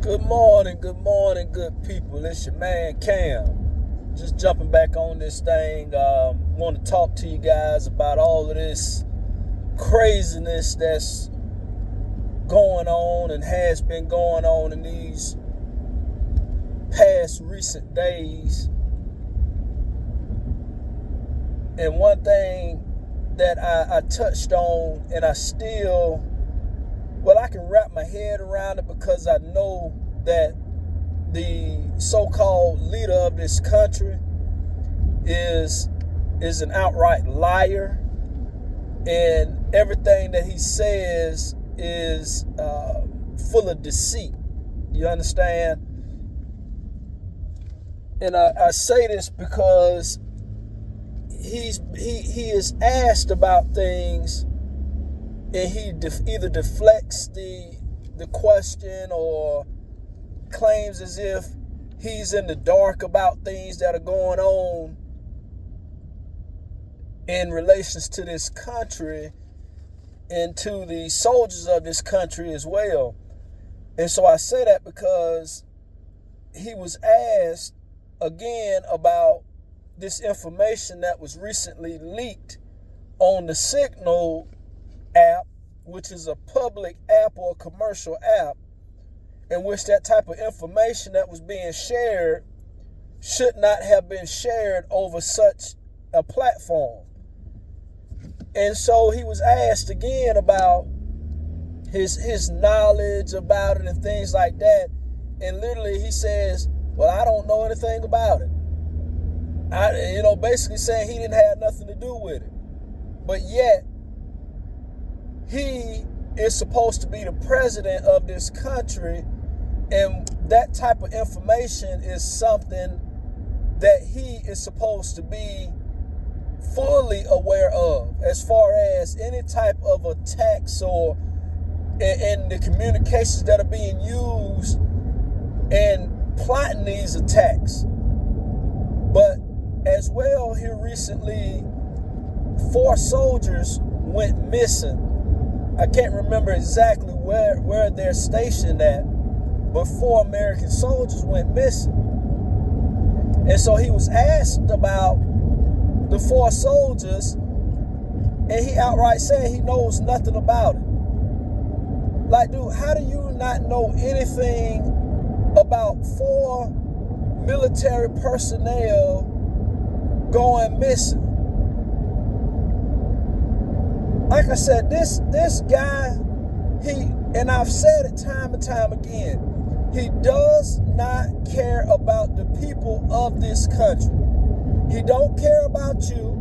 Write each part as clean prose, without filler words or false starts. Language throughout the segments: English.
Good morning, good people. It's your man Cam. Just jumping back on this thing. Want to talk to you guys about all of this craziness that's going on and has been going on in these past recent days. And one thing that I touched on, and I can wrap my head around it because I know that the so-called leader of this country is an outright liar, and everything that he says is full of deceit. You understand? And I say this because he is asked about things, and he either deflects the question or claims as if he's in the dark about things that are going on in relations to this country and to the soldiers of this country as well. And so I say that because he was asked again about this information that was recently leaked on the Signal app, which is a public app or a commercial app, in which that type of information that was being shared should not have been shared over such a platform. And so he was asked again about his knowledge about it and things like that, and literally he says, well, I don't know anything about it. Basically saying he didn't have nothing to do with it. But yet he is supposed to be the president of this country, and that type of information is something that he is supposed to be fully aware of, as far as any type of attacks or in the communications that are being used and plotting these attacks. But as well, here recently, 4 soldiers went missing. I can't remember exactly where they're stationed at, but 4 American soldiers went missing. And so he was asked about the 4 soldiers, and he outright said he knows nothing about it. Like, dude, how do you not know anything about 4 military personnel going missing? Like I said, this guy, and I've said it time and time again, he does not care about the people of this country. He don't care about you,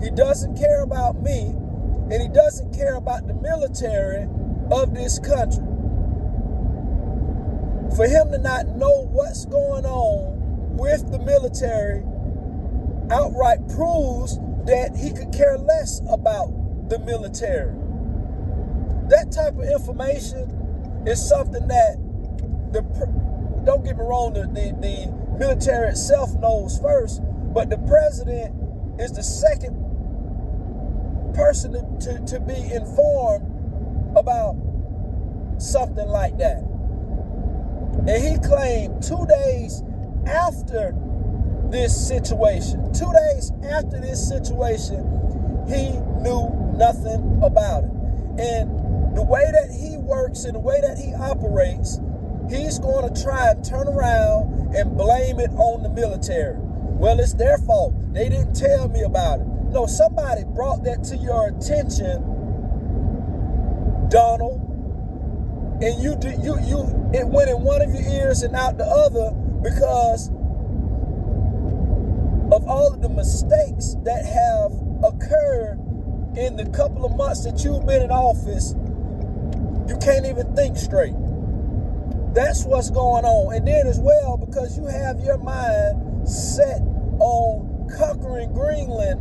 he doesn't care about me, and he doesn't care about the military of this country. For him to not know what's going on with the military outright proves that he could care less about the military. That type of information is something that don't get me wrong, the military itself knows first, but the president is the second person to be informed about something like that. And he claimed 2 days after this situation, he knew nothing about it. And the way that he works and the way that he operates, he's going to try and turn around and blame it on the military. Well, it's their fault. They didn't tell me about it. No, somebody brought that to your attention, Donald. And it went in one of your ears and out the other because of all of the mistakes that have occurred in the couple of months that you've been in office. You can't even think straight. That's what's going on. And then as well, because you have your mind set on conquering Greenland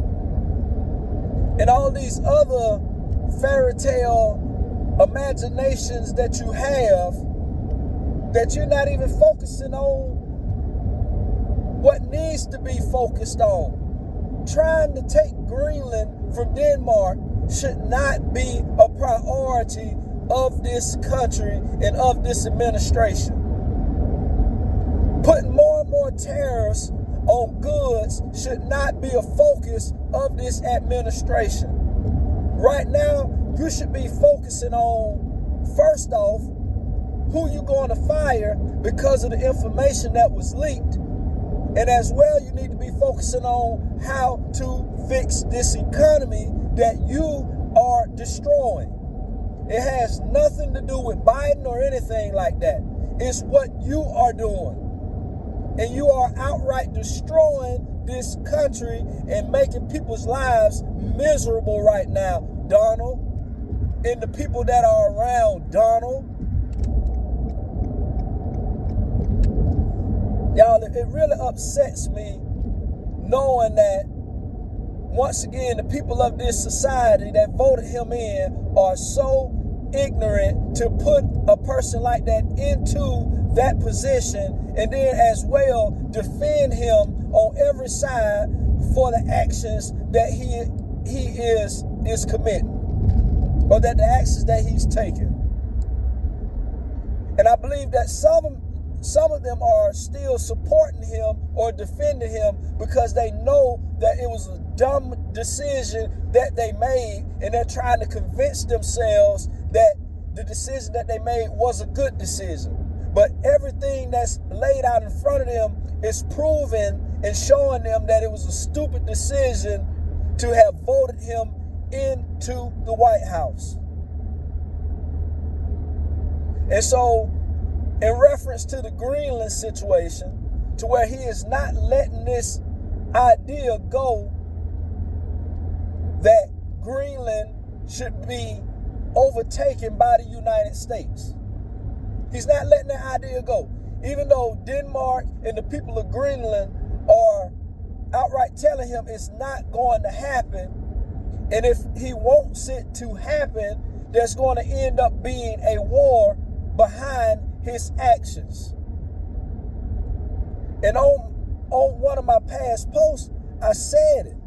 and all these other fairy tale imaginations that you have, that you're not even focusing on what needs to be focused on. Trying to take Greenland from Denmark should not be a priority of this country and of this administration. Putting more and more tariffs on goods should not be a focus of this administration. Right now, you should be focusing on, first off, who you're going to fire because of the information that was leaked. And as well, you need to be focusing on how to fix this economy that you are destroying. It has nothing to do with Biden or anything like that. It's what you are doing. And you are outright destroying this country and making people's lives miserable right now, Donald, and the people that are around Donald. Y'all, it really upsets me knowing that, once again, the people of this society that voted him in are so ignorant to put a person like that into that position, and then as well defend him on every side for the actions that he is committing, or that the actions that he's taking. And I believe that some of them are still supporting him or defending him because they know that it was a dumb decision that they made, and they're trying to convince themselves that the decision that they made was a good decision. But everything that's laid out in front of them is proving and showing them that it was a stupid decision to have voted him into the White House. And so, in reference to the Greenland situation, to where he is not letting this idea go that Greenland should be overtaken by the United States. He's not letting that idea go. Even though Denmark and the people of Greenland are outright telling him it's not going to happen, and if he wants it to happen, there's going to end up being a war behind his actions. And on one of my past posts, I said it,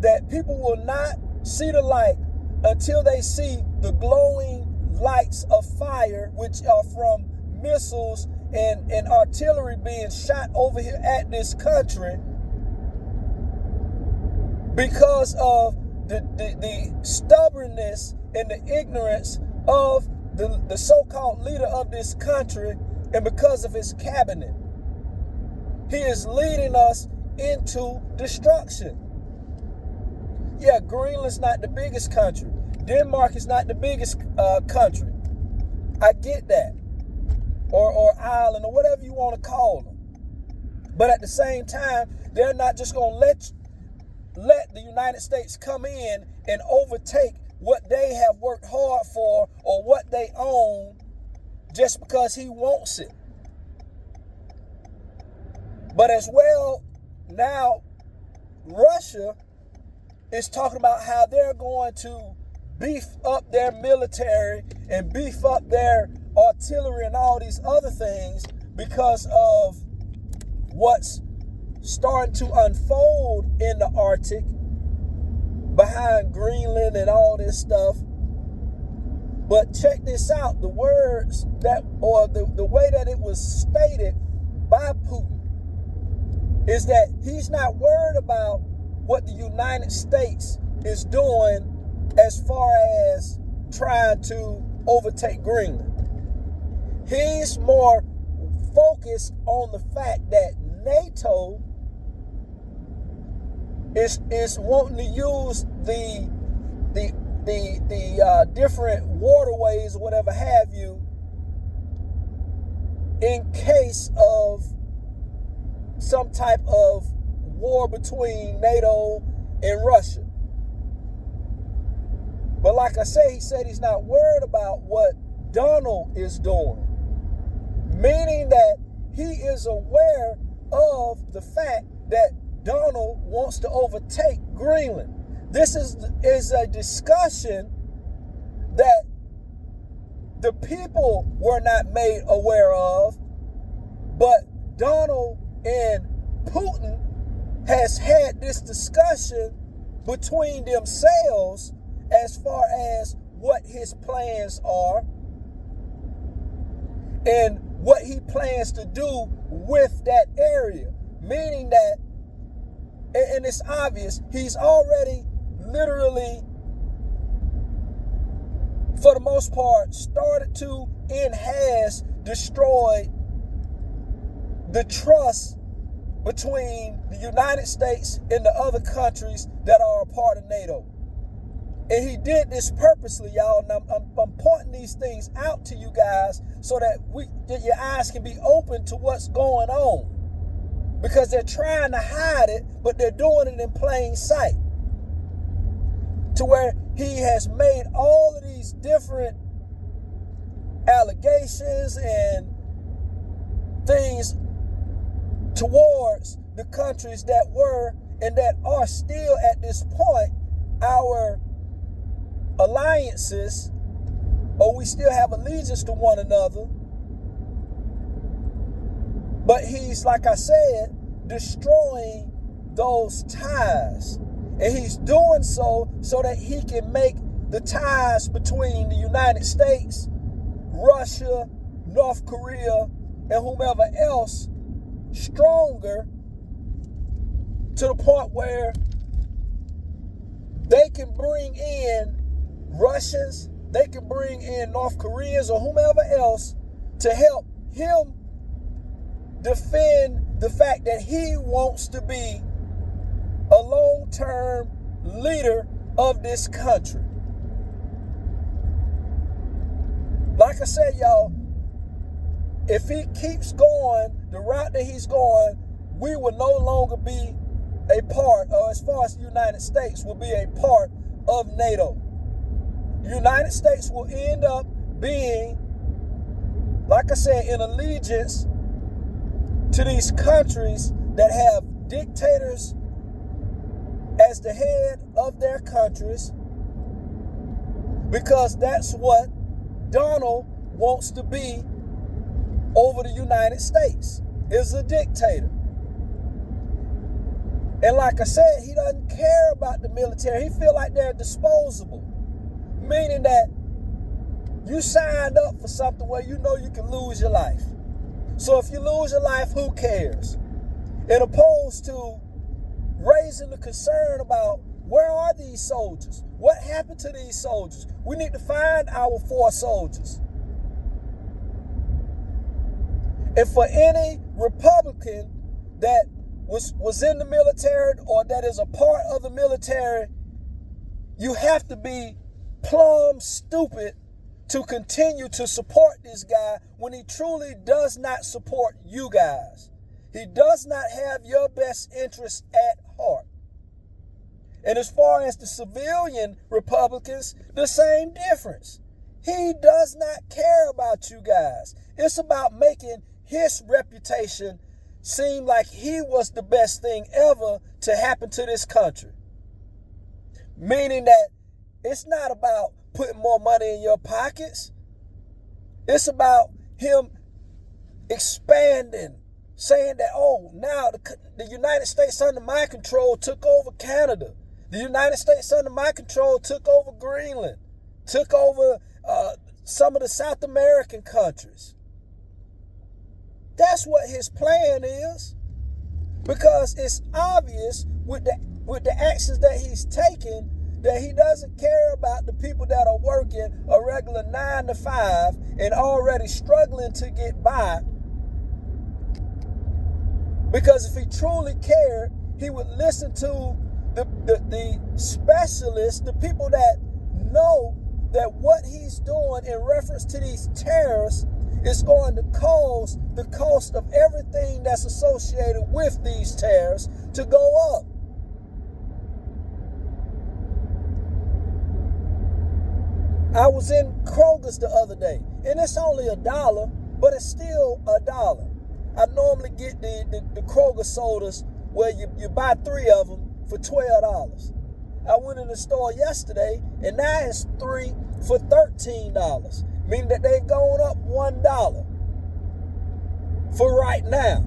that people will not see the light until they see the glowing lights of fire, which are from missiles and artillery being shot over here at this country, because of the stubbornness and the ignorance of the so-called leader of this country, and because of his cabinet. He is leading us into destruction. Yeah, Greenland's not the biggest country. Denmark is not the biggest country. I get that. Or island, or whatever you want to call them. But at the same time, they're not just going to let the United States come in and overtake what they have worked hard for or what they own just because he wants it. But as well, now Russia is talking about how they're going to beef up their military and beef up their artillery and all these other things because of what's starting to unfold in the Arctic behind Greenland and all this stuff. But check this out, the words that, or the way that it was stated by Putin, is that he's not worried about what the United States is doing as far as trying to overtake Greenland. He's more focused on the fact that NATO is wanting to use the different waterways or whatever have you in case of some type of war between NATO and Russia. But like I say, he said he's not worried about what Donald is doing, meaning that he is aware of the fact that Donald wants to overtake Greenland. This is a discussion that the people were not made aware of, but Donald and Putin has had this discussion between themselves as far as what his plans are. And what he plans to do with that area. Meaning that, and it's obvious, he's already literally, for the most part, started to and has destroyed the trust between the United States and the other countries that are a part of NATO. And he did this purposely, y'all. And I'm pointing these things out to you guys so that your eyes can be open to what's going on. Because they're trying to hide it, but they're doing it in plain sight. To where he has made all of these different allegations and things towards the countries that were and that are still at this point our alliances, or we still have allegiance to one another. But he's, like I said, destroying those ties. And he's doing so that he can make the ties between the United States, Russia, North Korea, and whomever else stronger, to the point where they can bring in Russians, they can bring in North Koreans or whomever else to help him defend the fact that he wants to be a long-term leader of this country. Like I said, y'all, if he keeps going the route that he's going, we will no longer be a part, or as far as the United States will be a part of NATO. The United States will end up being, like I said, in allegiance to these countries that have dictators as the head of their countries, because that's what Donald wants to be over the United States, is a dictator. And like I said, he doesn't care about the military. He feel like they're disposable, meaning that you signed up for something where you know you can lose your life. So if you lose your life, who cares? And opposed to raising the concern about, where are these soldiers? What happened to these soldiers? We need to find our 4 soldiers. And for any Republican that was in the military or that is a part of the military, you have to be plumb stupid to continue to support this guy when he truly does not support you guys. He does not have your best interests at heart. And as far as the civilian Republicans, the same difference. He does not care about you guys. It's about making his reputation seem like he was the best thing ever to happen to this country. Meaning that it's not about putting more money in your pockets. It's about him expanding, saying that, oh, now the United States under my control took over Canada. The United States under my control took over Greenland, took over some of the South American countries. That's what his plan is, because it's obvious with the actions that he's taking that he doesn't care about the people that are working a regular 9 to 5 and already struggling to get by. Because if he truly cared, he would listen to the specialists, the people that know that what he's doing in reference to these tariffs is going to cause the cost of everything that's associated with these tariffs to go up. I was in Kroger's the other day, and it's only $1, but it's still $1. I normally get the Kroger sodas where you buy 3 of them for $12. I went in the store yesterday, and now it's 3 for $13, meaning that they've gone up $1 for right now.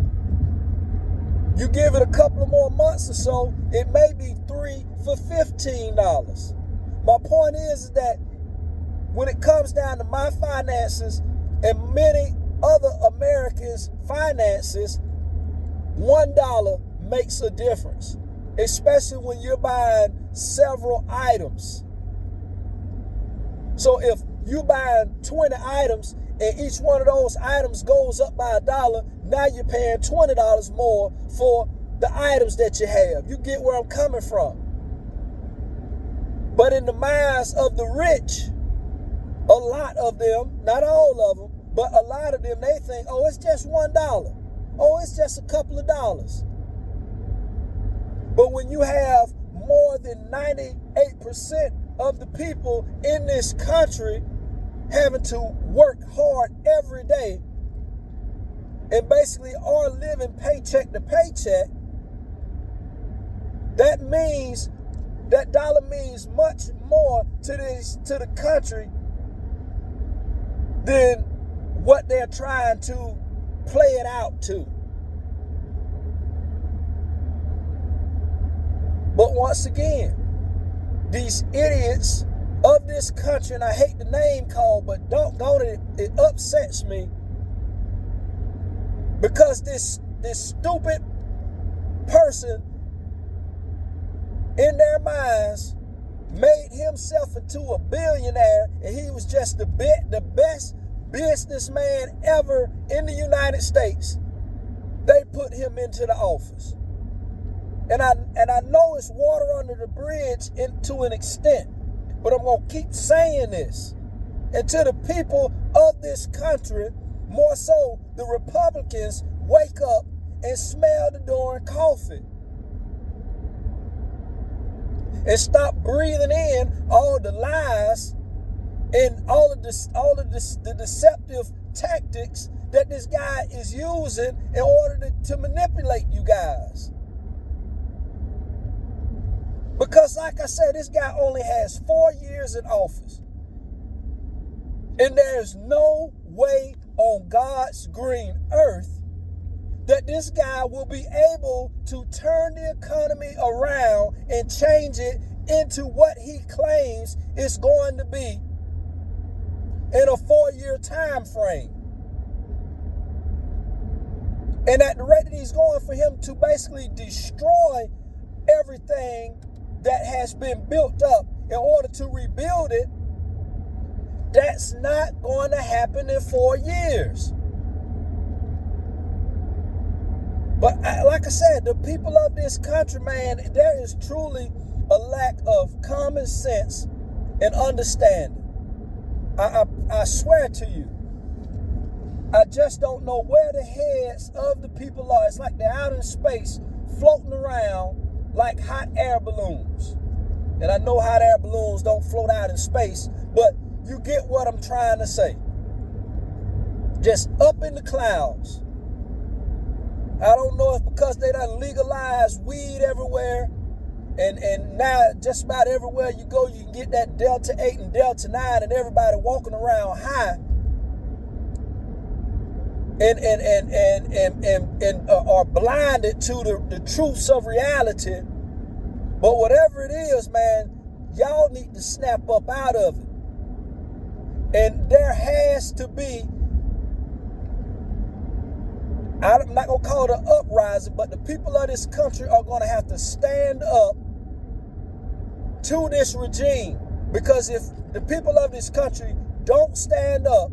You give it a couple of more months or so, it may be 3 for $15. My point is that when it comes down to my finances and many other Americans' finances, $1 makes a difference, especially when you're buying several items. So if you buying 20 items and each one of those items goes up by $1, now you're paying $20 more for the items that you have. You get where I'm coming from. But in the minds of the rich, a lot of them, not all of them, but a lot of them, they think, oh, it's just $1. Oh, it's just a couple of dollars. But when you have more than 98% of the people in this country having to work hard every day and basically are living paycheck to paycheck, that means that dollar means much more to the country than what they're trying to play it out to. But once again, these idiots of this country, and I hate the name call, but doggone it, it upsets me, because this stupid person in their minds made himself into a billionaire, and he was just the best businessman ever in the United States. They put him into the office. And I know it's water under the bridge to an extent, but I'm going to keep saying this. And to the people of this country, more so the Republicans, wake up and smell the darn coffee. And stop breathing in all the lies and all of the deceptive tactics that this guy is using in order to manipulate you guys. Because like I said, this guy only has 4 years in office. And there's no way on God's green earth that this guy will be able to turn the economy around and change it into what he claims it's going to be in a 4-year time frame. And at the rate that he's going, for him to basically destroy everything that has been built up in order to rebuild it, that's not going to happen in 4 years. But like I said, the people of this country, man, there is truly a lack of common sense and understanding. I swear to you, I just don't know where the heads of the people are. It's like they're out in space, floating around like hot air balloons. And I know hot air balloons don't float out in space, but you get what I'm trying to say. Just up in the clouds. I don't know if because they done legalized weed everywhere, and now just about everywhere you go, you can get that Delta 8 and Delta 9, and everybody walking around high, and are blinded to the truths of reality. But whatever it is, man, y'all need to snap up out of it. And there has to be, I'm not going to call it an uprising, but the people of this country are going to have to stand up to this regime. Because if the people of this country don't stand up,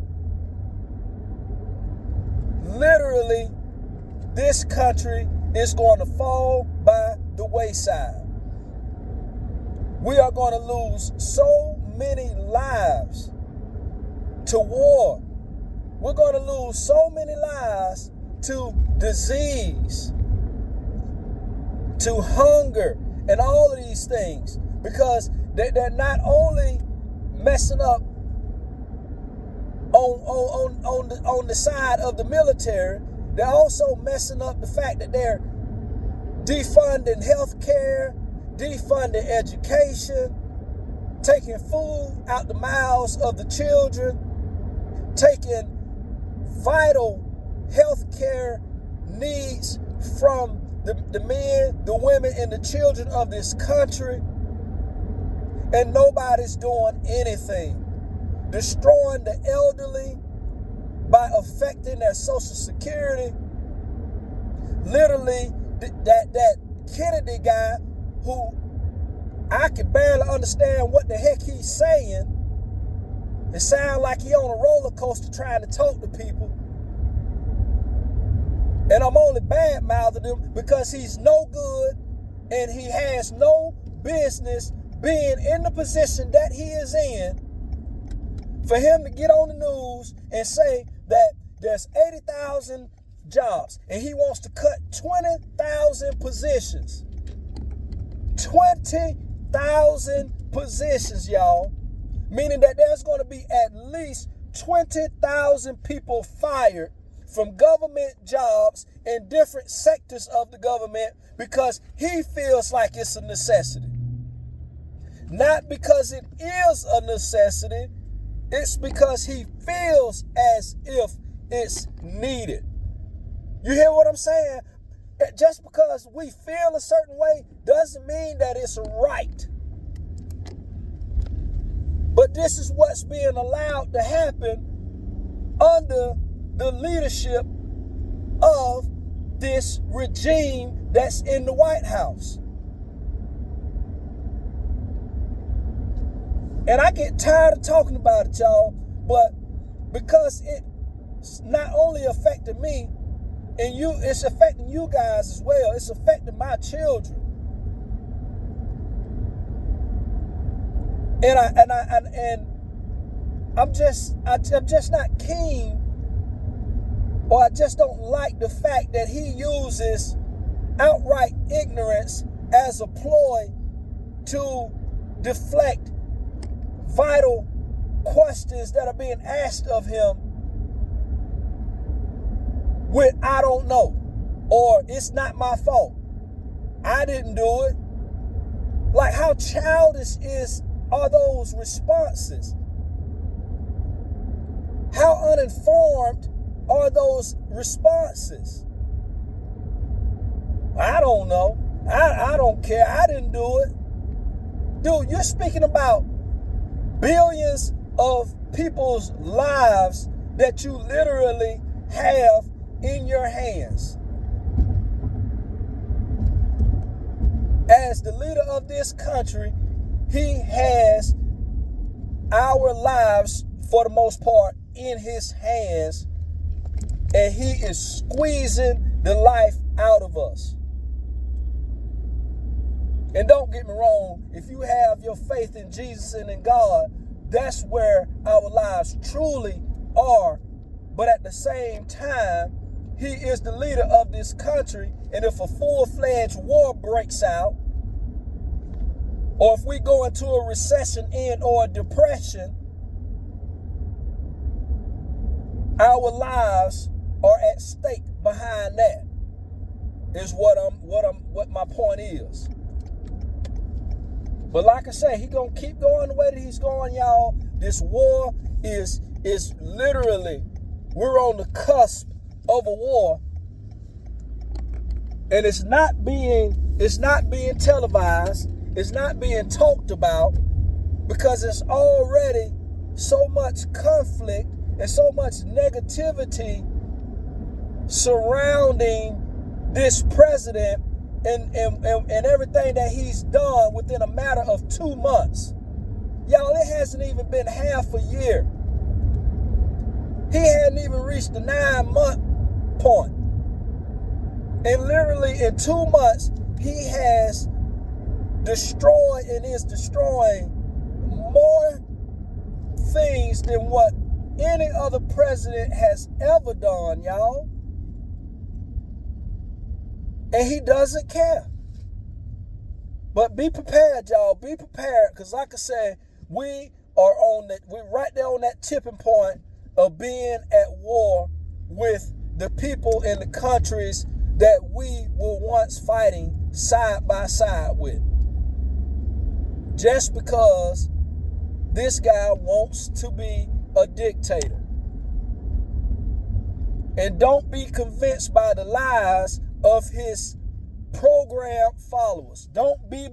literally, this country is going to fall by the wayside. We are going to lose so many lives to war. We're going to lose so many lives to disease, to hunger, and all of these things, because they're not only messing up on the side of the military, they're also messing up the fact that they're defunding health care, defunding education, taking food out the mouths of the children, taking vital health care needs from the men, the women, and the children of this country, and nobody's doing anything. Destroying the elderly by by affecting their Social Security. Literally, that Kennedy guy, who I can barely understand what the heck he's saying. It sounds like he on a roller coaster trying to talk to people. And I'm only bad-mouthing him because he's no good and he has no business being in the position that he is in. For him to get on the news and say that there's 80,000 jobs and he wants to cut 20,000 positions. 20,000 positions, y'all. Meaning that there's going to be at least 20,000 people fired from government jobs in different sectors of the government because he feels like it's a necessity. Not because it is a necessity, it's because he feels as if it's needed. You hear what I'm saying? Just because we feel a certain way doesn't mean that it's right. But this is what's being allowed to happen under the leadership of this regime that's in the White House. And I get tired of talking about it, y'all, but because it's not only affecting me, and it's affecting you guys as well. It's affecting my children. And I'm just not keen, or I just don't like the fact that he uses outright ignorance as a ploy to deflect vital questions that are being asked of him with "I don't know," or "it's not my fault, I didn't do it." Like, how childish are those responses? How uninformed are those responses? "I don't know. I don't care. I didn't do it." Dude, you're speaking about billions of people's lives that you literally have in your hands. As the leader of this country, he has our lives, for the most part, in his hands, and he is squeezing the life out of us. And don't get me wrong, if you have your faith in Jesus and in God, that's where our lives truly are. But at the same time, he is the leader of this country, and if a full-fledged war breaks out, or if we go into a recession or a depression, our lives are at stake behind that. Is what my point is. But like I say, he gonna keep going the way that he's going, y'all. This war is literally, we're on the cusp of a war, and it's not being televised. It's not being talked about because it's already so much conflict and so much negativity surrounding this president and everything that he's done within a matter of 2 months. Y'all, it hasn't even been half a year. He hadn't even reached the 9-month point. And literally in 2 months, he has destroyed and is destroying more things than what any other president has ever done, y'all. And he doesn't care. But be prepared, y'all. Be prepared, because like I said, we're right there on that tipping point of being at war with the people in the countries that we were once fighting side by side with. Just because this guy wants to be a dictator. And don't be convinced by the lies of his program followers. Don't be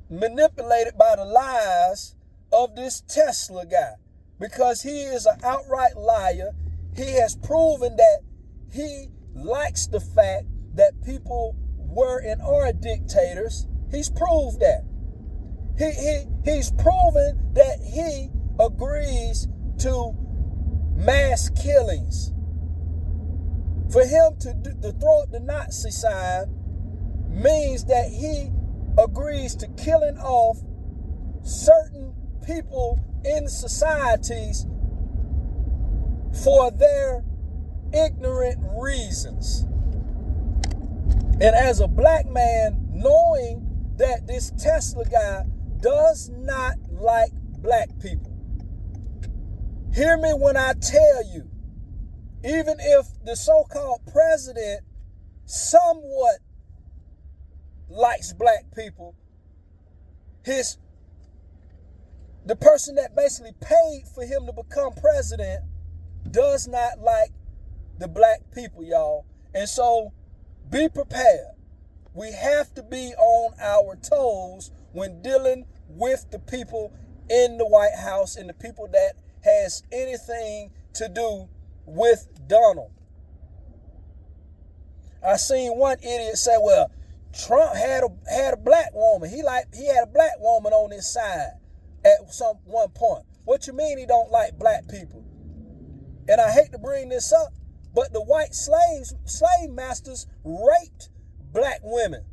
manipulated by the lies of this Tesla guy. because he is an outright liar. He has proven that he likes the fact that people were and are dictators. He's proved that. He's proven that he agrees to mass killings. For him to throw up the Nazi sign means that he agrees to killing off certain people in societies for their ignorant reasons. And as a black man, knowing that this Tesla guy does not like black people, hear me when I tell you, even if the so-called president somewhat likes black people, the person that basically paid for him to become president does not like the black people, y'all. And so be prepared. We have to be on our toes when dealing with the people in the White House and the people that has anything to do with Donald. I seen one idiot say, well, Trump had a black woman. He had a black woman on his side at one point. What you mean he don't like black people? And I hate to bring this up, but the white slave masters raped black women,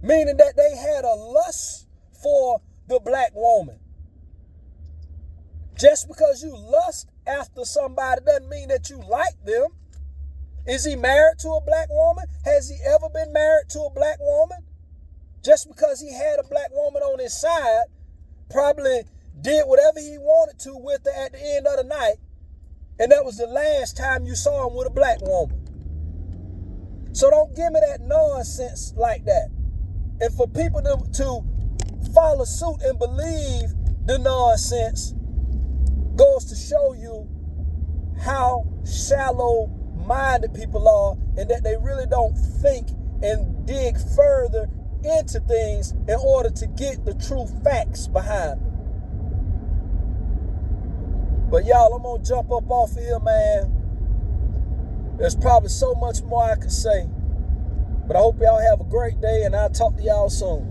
meaning that they had a lust for the black woman. Just because you lust after somebody doesn't mean that you like them. Is he married to a black woman? Has he ever been married to a black woman? Just because he had a black woman on his side, probably did whatever he wanted to with her at the end of the night, and that was the last time you saw him with a black woman. So don't give me that nonsense like that. And for people to follow suit and believe the nonsense goes to show you how shallow-minded people are, and that they really don't think and dig further into things in order to get the true facts behind them. But y'all, I'm gonna jump up off of here, man. There's probably so much more I could say, but I hope y'all have a great day, and I'll talk to y'all soon.